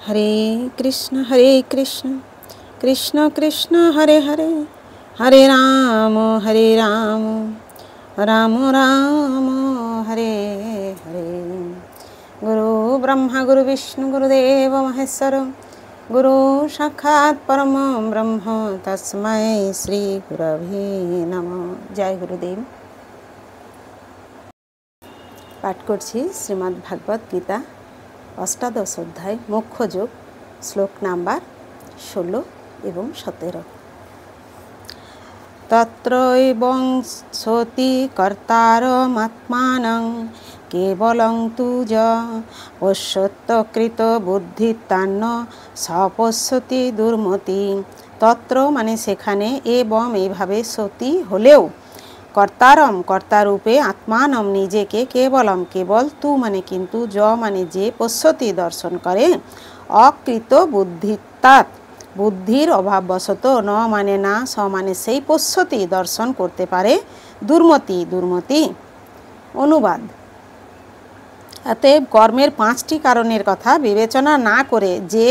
हरे कृष्ण कृष्ण कृष्ण हरे हरे, हरे राम राम राम हरे हरे। गुरु ब्रह्मा गुरु विष्णु गुरुदेव महेश्वर, गुरु साक्षात् परम ब्रह्म तस्मै श्री गुरवे नमः। जय गुरुदेव। पाठ करछि श्रीमद् भागवत गीता अष्टादश अध्याय मोक्ष योग, श्लोक नम्बर 16 एवं 17। तत्रैवं सोति कर्तारमात्मानं केवलं तु ज पश्यत्कृत बुद्धितान्न सपश्यति दुर्मति। तत्र माने सेखाने, एवं एभावे सती हलेও कर्तारम कर्तारूपे आत्मानम निजेके केवलम केवल तू माने किन्तु ज माने जे पश्यति दर्शन करे अकृत बुद्धितात् बुद्धिर अभाववशत न माने ना स माने सेई पश्यति दर्शन करते पारे दुर्मति दुर्मति। अनुवाद। अतएव कर्मेर 5टी कारणेर कथा विवेचना ना करे जे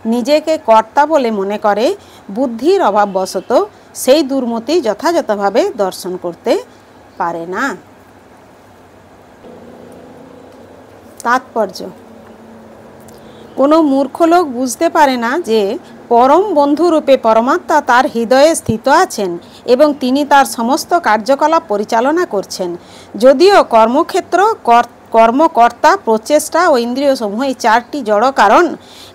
निजेके कर्ता बोले मने करे बुद्धिर अभाववशत সেই দুর্মতি যথাযথভাবে দর্শন করতে পারে না। তাৎপর্য। কোনো মূর্খ লোক বুঝতে পারে না যে পরম বন্ধুরূপে পরমাত্মা তার হৃদয়ে স্থিত আছেন এবং তিনি তার সমস্ত কার্যকলাপ পরিচালনা করছেন। যদিও কর্মক্ষেত্র, কর্মকর্তা, প্রচেষ্টা ও ইন্দ্রিয় সমূহ এই 4টি জড় কারণ,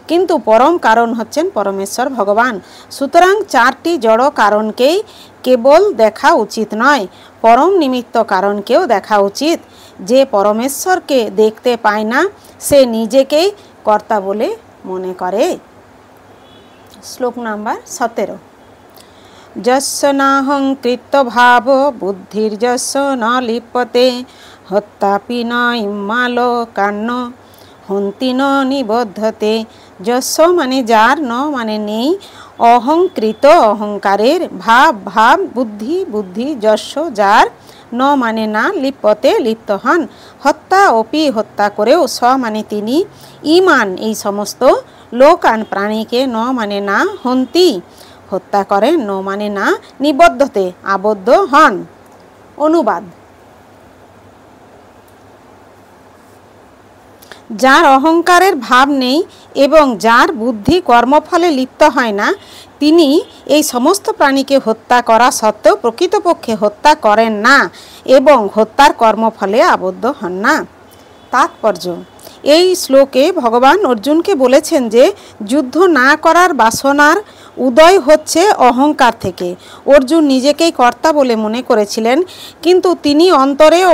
কিন্তু পরম কারণ হচ্ছেন পরমেশ্বর ভগবান। সুতরাং 4টি জড় কারণকেই কেবল দেখা উচিত নয়, পরম নিমিত্ত কারণকেও দেখা উচিত। যে পরমেশ্বরকে দেখতে পায় না সে নিজেকেই কর্তা বলে মনে করে। শ্লোক নাম্বার 17। যস্য নাহং কৃতভাব বুদ্ধির্যস্য ন লিপ্যতে হত্যাপি ন ইম্মালোকান্ন হন্তি ন নিবদ্ধতে। যস্য মানে যার, ন মানে নেই, অহংকৃত অহংকারের, ভাব বুদ্ধি যস্য যার, ন মানে না, লিপ্যতে লিপ্ত হন, হত্যা অপি হত্যা করেও, স মানে তিনি, ইমান এই সমস্ত, লোকান প্রাণীকে, ন মানে না, হন্তি হত্যা করেন, ন মানে না, নিবদ্ধতে আবদ্ধ হন। অনুবাদ। যার অহংকারের ভাব নেই এবং যার বুদ্ধি কর্মফলে লিপ্ত হয় না, তিনি এই সমস্ত প্রাণীকে হত্যা করা সত্ত্বেও প্রকৃতপক্ষে হত্যা করেন না এবং হত্যার কর্মফলে আবদ্ধ হন না। তাৎপর্য। এই শ্লোকে ভগবান অর্জুনকে বলেছেন যে যুদ্ধ না করার বাসনার উদয় হচ্ছে অহংকার থেকে। অর্জুন নিজেকেই কর্তা বলে মনে করেছিলেন, কিন্তু তিনি অন্তরে ও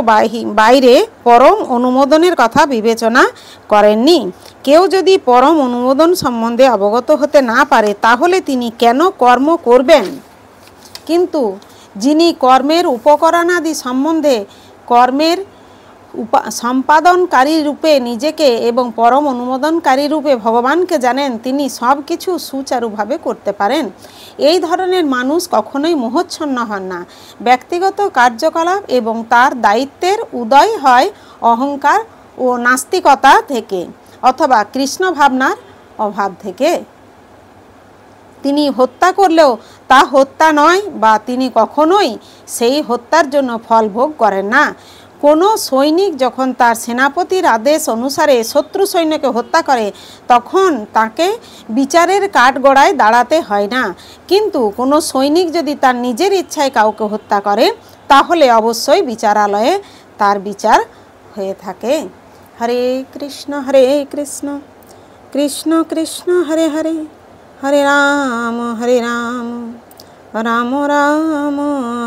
বাইরে পরম অনুমোদনের কথা বিবেচনা করেননি। কেউ যদি পরম অনুমোদন সম্বন্ধে অবগত হতে না পারে তাহলে তিনি কেন কর্ম করবেন? কিন্তু যিনি কর্মের উপকরণাদি সম্বন্ধে কর্মের সম্পাদনকারী রূপে নিজেকে এবং পরম অনুমোদনকারী রূপে ভগবানকে জানেন, তিনি সব কিছু সুচারুভাবে করতে পারেন। এই ধরনের মানুষ কখনোই মোহচ্ছন্ন হন না। ব্যক্তিগত কার্যকলাপ এবং তার দায়িত্বের উদয় হয় অহংকার ও নাস্তিকতা থেকে অথবা কৃষ্ণ ভাবনার অভাব থেকে। তিনি হত্যা করলেও তা হত্যা নয় বা তিনি কখনোই সেই হত্যার জন্য ফল ভোগ করেন না। কোনো সৈনিক যখন তার সেনাপতির আদেশ অনুসারে শত্রু সৈন্যকে হত্যা করে তখন তাকে বিচারের কাঠগড়ায় দাঁড়াতে হয় না, কিন্তু কোনো সৈনিক যদি তার নিজের ইচ্ছায় কাউকে হত্যা করে তাহলে অবশ্যই বিচারালয়ে তার বিচার হয়ে থাকে। হরে কৃষ্ণ কৃষ্ণ কৃষ্ণ হরে হরে, হরে রাম রাম রাম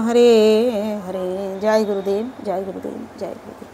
হরে হরে। জয় গুরুদেব, জয় গুরুদেব, জয় গুরুদেব।